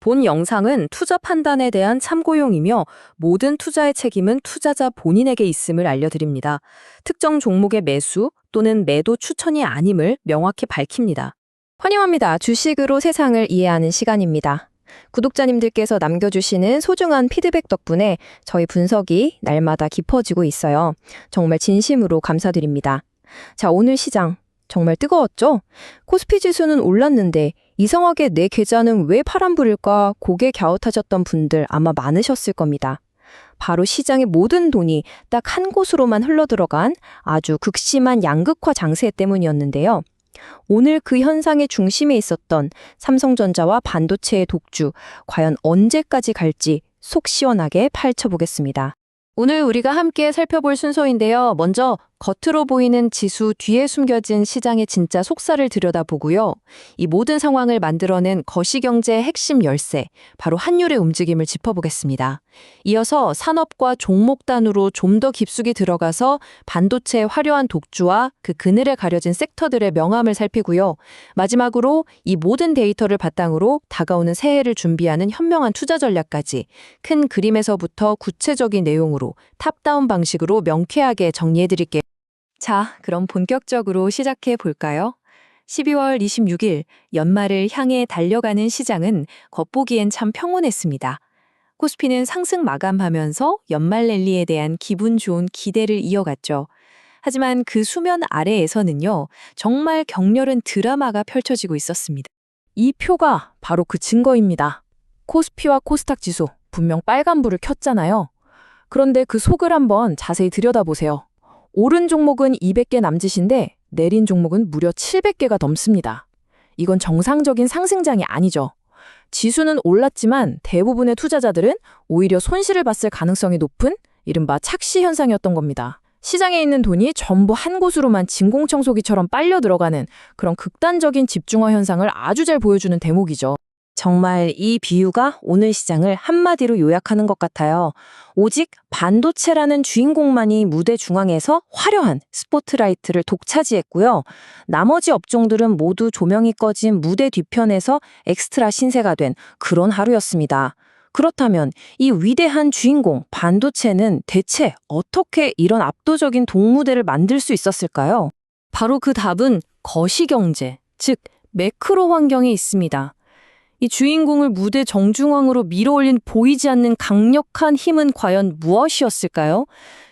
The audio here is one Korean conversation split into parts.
본 영상은 투자 판단에 대한 참고용이며 모든 투자의 책임은 투자자 본인에게 있음을 알려드립니다. 특정 종목의 매수 또는 매도 추천이 아님을 명확히 밝힙니다. 환영합니다. 주식으로 세상을 이해하는 시간입니다. 구독자님들께서 남겨주시는 소중한 피드백 덕분에 저희 분석이 날마다 깊어지고 있어요. 정말 진심으로 감사드립니다. 자, 오늘 시장 정말 뜨거웠죠? 코스피 지수는 올랐는데 이상하게 내 계좌는 왜 파란불일까 고개 갸웃하셨던 분들 아마 많으셨을 겁니다. 바로 시장의 모든 돈이 딱 한 곳으로만 흘러들어간 아주 극심한 양극화 장세 때문이었는데요. 오늘 그 현상의 중심에 있었던 삼성전자와 반도체의 독주, 과연 언제까지 갈지 속 시원하게 파헤쳐보겠습니다. 오늘 우리가 함께 살펴볼 순서인데요. 먼저 겉으로 보이는 지수 뒤에 숨겨진 시장의 진짜 속살을 들여다보고요. 이 모든 상황을 만들어낸 거시경제의 핵심 열쇠, 바로 환율의 움직임을 짚어보겠습니다. 이어서 산업과 종목 단으로 좀 더 깊숙이 들어가서 반도체의 화려한 독주와 그 그늘에 가려진 섹터들의 명암을 살피고요. 마지막으로 이 모든 데이터를 바탕으로 다가오는 새해를 준비하는 현명한 투자 전략까지 큰 그림에서부터 구체적인 내용으로 탑다운 방식으로 명쾌하게 정리해드릴게요. 자, 그럼 본격적으로 시작해 볼까요? 12월 26일 연말을 향해 달려가는 시장은 겉보기엔 참 평온했습니다. 코스피는 상승 마감하면서 연말 랠리에 대한 기분 좋은 기대를 이어갔죠. 하지만 그 수면 아래에서는요, 정말 격렬한 드라마가 펼쳐지고 있었습니다. 이 표가 바로 그 증거입니다. 코스피와 코스닥 지수 분명 빨간불을 켰잖아요. 그런데 그 속을 한번 자세히 들여다보세요. 오른 종목은 200개 남짓인데 내린 종목은 무려 700개가 넘습니다. 이건 정상적인 상승장이 아니죠. 지수는 올랐지만 대부분의 투자자들은 오히려 손실을 봤을 가능성이 높은 이른바 착시 현상이었던 겁니다. 시장에 있는 돈이 전부 한 곳으로만 진공청소기처럼 빨려 들어가는 그런 극단적인 집중화 현상을 아주 잘 보여주는 대목이죠. 정말 이 비유가 오늘 시장을 한마디로 요약하는 것 같아요. 오직 반도체라는 주인공만이 무대 중앙에서 화려한 스포트라이트를 독차지했고요. 나머지 업종들은 모두 조명이 꺼진 무대 뒤편에서 엑스트라 신세가 된 그런 하루였습니다. 그렇다면 이 위대한 주인공 반도체는 대체 어떻게 이런 압도적인 동무대를 만들 수 있었을까요? 바로 그 답은 거시경제, 즉 매크로 환경에 있습니다. 이 주인공을 무대 정중앙으로 밀어올린 보이지 않는 강력한 힘은 과연 무엇이었을까요?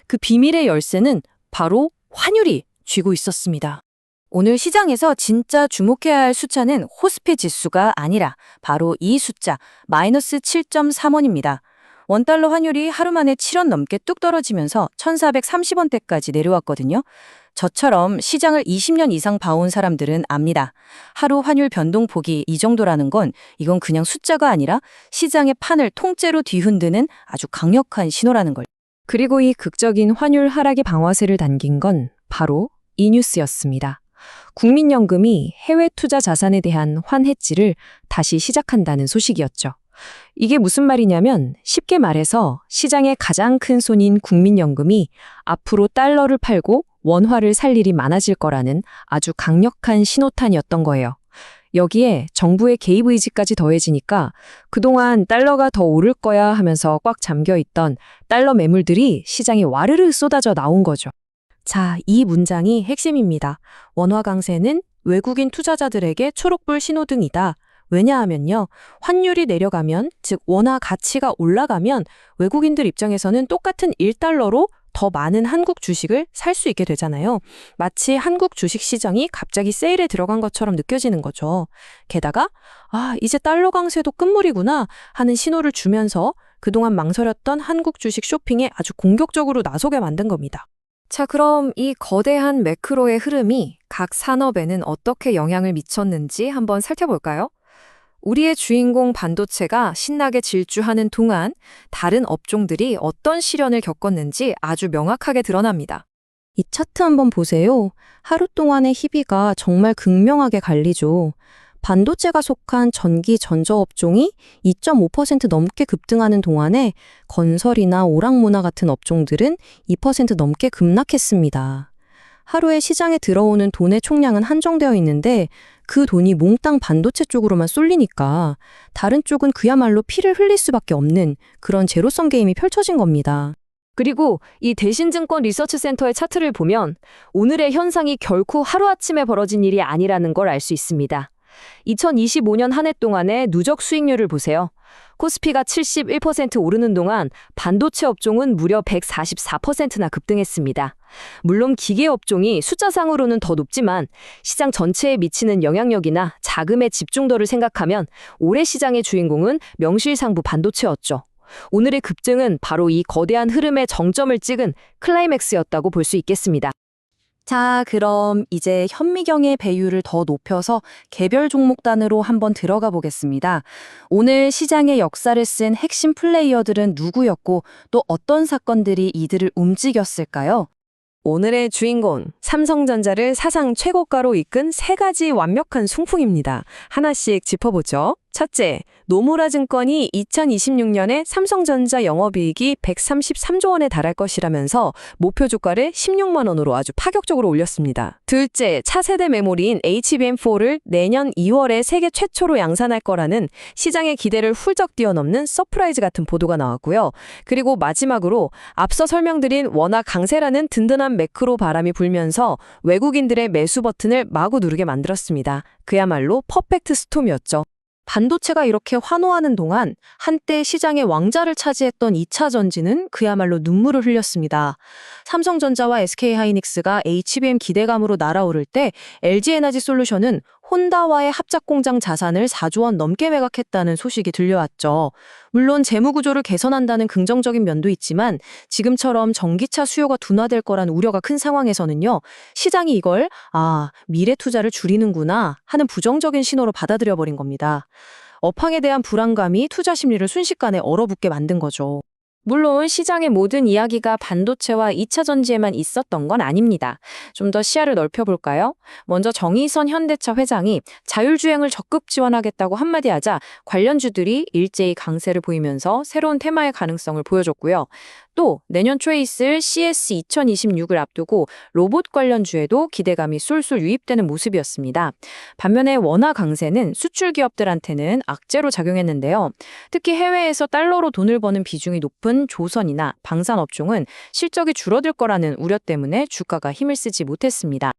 그 비밀의 열쇠는 바로 환율이 쥐고 있었습니다. 오늘 시장에서 진짜 주목해야 할 숫자는 코스피 지수가 아니라 바로 이 숫자, 마이너스 7.3원입니다. 원달러 환율이 하루 만에 7원 넘게 뚝 떨어지면서 1,430원대까지 내려왔거든요. 저처럼 시장을 20년 이상 봐온 사람들은 압니다. 하루 환율 변동폭이 이 정도라는 건 이건 그냥 숫자가 아니라 시장의 판을 통째로 뒤흔드는 아주 강력한 신호라는 걸. 그리고 이 극적인 환율 하락의 방아쇠를 당긴 건 바로 이 뉴스였습니다. 국민연금이 해외 투자 자산에 대한 환해지를 다시 시작한다는 소식이었죠. 이게 무슨 말이냐면 쉽게 말해서 시장의 가장 큰 손인 국민연금이 앞으로 달러를 팔고 원화를 살 일이 많아질 거라는 아주 강력한 신호탄이었던 거예요. 여기에 정부의 개입 의지까지 더해지니까 그동안 달러가 더 오를 거야 하면서 꽉 잠겨있던 달러 매물들이 시장에 와르르 쏟아져 나온 거죠. 자, 이 문장이 핵심입니다. 원화 강세는 외국인 투자자들에게 초록불 신호등이다. 왜냐하면요, 환율이 내려가면, 즉 원화 가치가 올라가면 외국인들 입장에서는 똑같은 1달러로 더 많은 한국 주식을 살 수 있게 되잖아요. 마치 한국 주식 시장이 갑자기 세일에 들어간 것처럼 느껴지는 거죠. 게다가 이제 달러 강세도 끝물이구나 하는 신호를 주면서 그동안 망설였던 한국 주식 쇼핑에 아주 공격적으로 나서게 만든 겁니다. 자, 그럼 이 거대한 매크로의 흐름이 각 산업에는 어떻게 영향을 미쳤는지 한번 살펴볼까요? 우리의 주인공 반도체가 신나게 질주하는 동안 다른 업종들이 어떤 시련을 겪었는지 아주 명확하게 드러납니다. 이 차트 한번 보세요. 하루 동안의 희비가 정말 극명하게 갈리죠. 반도체가 속한 전기 전저업종이 2.5% 넘게 급등하는 동안에 건설이나 오락모나 같은 업종들은 2% 넘게 급락했습니다. 하루에 시장에 들어오는 돈의 총량은 한정되어 있는데 그 돈이 몽땅 반도체 쪽으로만 쏠리니까 다른 쪽은 그야말로 피를 흘릴 수밖에 없는 그런 제로섬 게임이 펼쳐진 겁니다. 그리고 이 대신증권 리서치센터의 차트를 보면 오늘의 현상이 결코 하루아침에 벌어진 일이 아니라는 걸 알 수 있습니다. 2025년 한 해 동안의 누적 수익률을 보세요. 코스피가 71% 오르는 동안 반도체 업종은 무려 144%나 급등했습니다. 물론 기계 업종이 숫자상으로는 더 높지만 시장 전체에 미치는 영향력이나 자금의 집중도를 생각하면 올해 시장의 주인공은 명실상부 반도체였죠. 오늘의 급증은 바로 이 거대한 흐름의 정점을 찍은 클라이맥스였다고 볼 수 있겠습니다. 자, 그럼 이제 현미경의 배율을 더 높여서 개별 종목단으로 한번 들어가 보겠습니다. 오늘 시장의 역사를 쓴 핵심 플레이어들은 누구였고 또 어떤 사건들이 이들을 움직였을까요? 오늘의 주인공, 삼성전자를 사상 최고가로 이끈 세 가지 완벽한 순풍입니다. 하나씩 짚어보죠. 첫째, 노무라 증권이 2026년에 삼성전자 영업이익이 133조 원에 달할 것이라면서 목표 주가를 16만 원으로 아주 파격적으로 올렸습니다. 둘째, 차세대 메모리인 HBM4를 내년 2월에 세계 최초로 양산할 거라는 시장의 기대를 훌쩍 뛰어넘는 서프라이즈 같은 보도가 나왔고요. 그리고 마지막으로 앞서 설명드린 워낙 강세라는 든든한 매크로 바람이 불면서 외국인들의 매수 버튼을 마구 누르게 만들었습니다. 그야말로 퍼펙트 스톰이었죠. 반도체가 이렇게 환호하는 동안 한때 시장의 왕자를 차지했던 2차 전지는 그야말로 눈물을 흘렸습니다. 삼성전자와 SK하이닉스가 HBM 기대감으로 날아오를 때 LG에너지솔루션은 혼다와의 합작공장 자산을 4조 원 넘게 매각했다는 소식이 들려왔죠. 물론 재무구조를 개선한다는 긍정적인 면도 있지만 지금처럼 전기차 수요가 둔화될 거란 우려가 큰 상황에서는요. 시장이 이걸 미래 투자를 줄이는구나 하는 부정적인 신호로 받아들여버린 겁니다. 업황에 대한 불안감이 투자 심리를 순식간에 얼어붙게 만든 거죠. 물론 시장의 모든 이야기가 반도체와 2차 전지에만 있었던 건 아닙니다. 좀 더 시야를 넓혀볼까요? 먼저 정의선 현대차 회장이 자율주행을 적극 지원하겠다고 한마디 하자 관련주들이 일제히 강세를 보이면서 새로운 테마의 가능성을 보여줬고요. 또 내년 초에 있을 CS 2026을 앞두고 로봇 관련주에도 기대감이 쏠쏠 유입되는 모습이었습니다. 반면에 원화 강세는 수출 기업들한테는 악재로 작용했는데요. 특히 해외에서 달러로 돈을 버는 비중이 높은 조선이나 방산업종은 실적이 줄어들 거라는 우려 때문에 주가가 힘을 쓰지 못했습니다.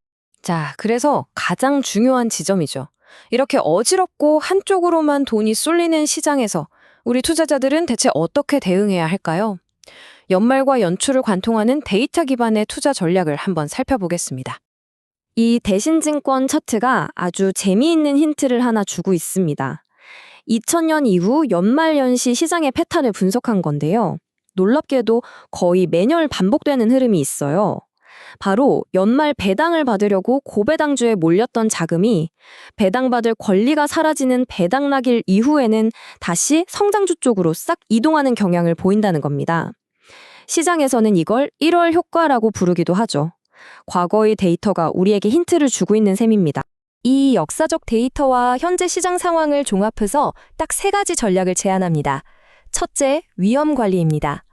자, 그래서 가장 중요한 지점이죠. 이렇게 어지럽고 한쪽으로만 돈이 쏠리는 시장에서 우리 투자자들은 대체 어떻게 대응해야 할까요? 연말과 연초를 관통하는 데이터 기반의 투자 전략을 한번 살펴보겠습니다. 이 대신증권 차트가 아주 재미있는 힌트를 하나 주고 있습니다. 2000년 이후 연말 연시 시장의 패턴을 분석한 건데요. 놀랍게도 거의 매년 반복되는 흐름이 있어요. 바로 연말 배당을 받으려고 고배당주에 몰렸던 자금이 배당받을 권리가 사라지는 배당락일 이후에는 다시 성장주 쪽으로 싹 이동하는 경향을 보인다는 겁니다. 시장에서는 이걸 1월 효과라고 부르기도 하죠. 과거의 데이터가 우리에게 힌트를 주고 있는 셈입니다. 이 역사적 데이터와 현재 시장 상황을 종합해서 딱 세 가지 전략을 제안합니다. 첫째, 위험 관리입니다.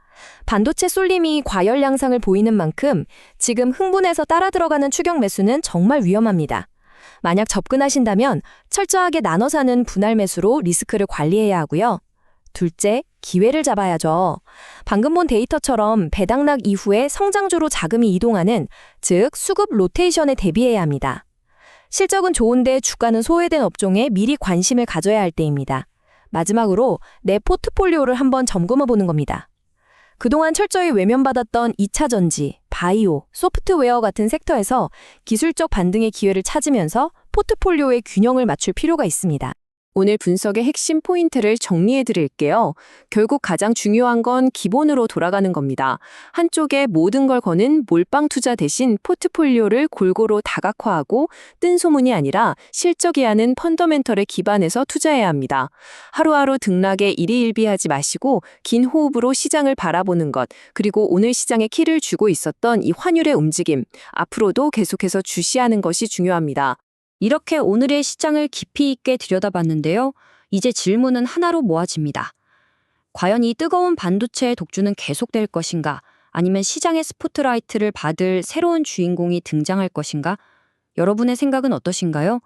반도체 쏠림이 과열 양상을 보이는 만큼 지금 흥분해서 따라 들어가는 추격 매수는 정말 위험합니다. 만약 접근하신다면 철저하게 나눠 사는 분할 매수로 리스크를 관리해야 하고요. 둘째, 기회를 잡아야죠. 방금 본 데이터처럼 배당락 이후에 성장주로 자금이 이동하는, 즉 수급 로테이션에 대비해야 합니다. 실적은 좋은데 주가는 소외된 업종에 미리 관심을 가져야 할 때입니다. 마지막으로 내 포트폴리오를 한번 점검해 보는 겁니다. 그동안 철저히 외면받았던 2차 전지, 바이오, 소프트웨어 같은 섹터에서 기술적 반등의 기회를 찾으면서 포트폴리오의 균형을 맞출 필요가 있습니다. 오늘 분석의 핵심 포인트를 정리해 드릴게요. 결국 가장 중요한 건 기본으로 돌아가는 겁니다. 한쪽에 모든 걸 거는 몰빵 투자 대신 포트폴리오를 골고루 다각화하고 뜬 소문이 아니라 실적이 아는 펀더멘털에 기반해서 투자해야 합니다. 하루하루 등락에 일희일비하지 마시고 긴 호흡으로 시장을 바라보는 것, 그리고 오늘 시장에 키를 주고 있었던 이 환율의 움직임, 앞으로도 계속해서 주시하는 것이 중요합니다. 이렇게 오늘의 시장을 깊이 있게 들여다봤는데요. 이제 질문은 하나로 모아집니다. 과연 이 뜨거운 반도체의 독주는 계속될 것인가? 아니면 시장의 스포트라이트를 받을 새로운 주인공이 등장할 것인가? 여러분의 생각은 어떠신가요?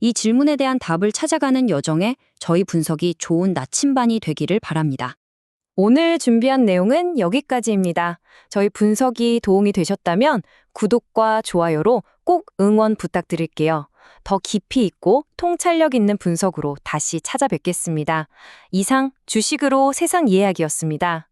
이 질문에 대한 답을 찾아가는 여정에 저희 분석이 좋은 나침반이 되기를 바랍니다. 오늘 준비한 내용은 여기까지입니다. 저희 분석이 도움이 되셨다면 구독과 좋아요로 꼭 응원 부탁드릴게요. 더 깊이 있고 통찰력 있는 분석으로 다시 찾아뵙겠습니다. 이상 주식으로 세상 이야기였습니다.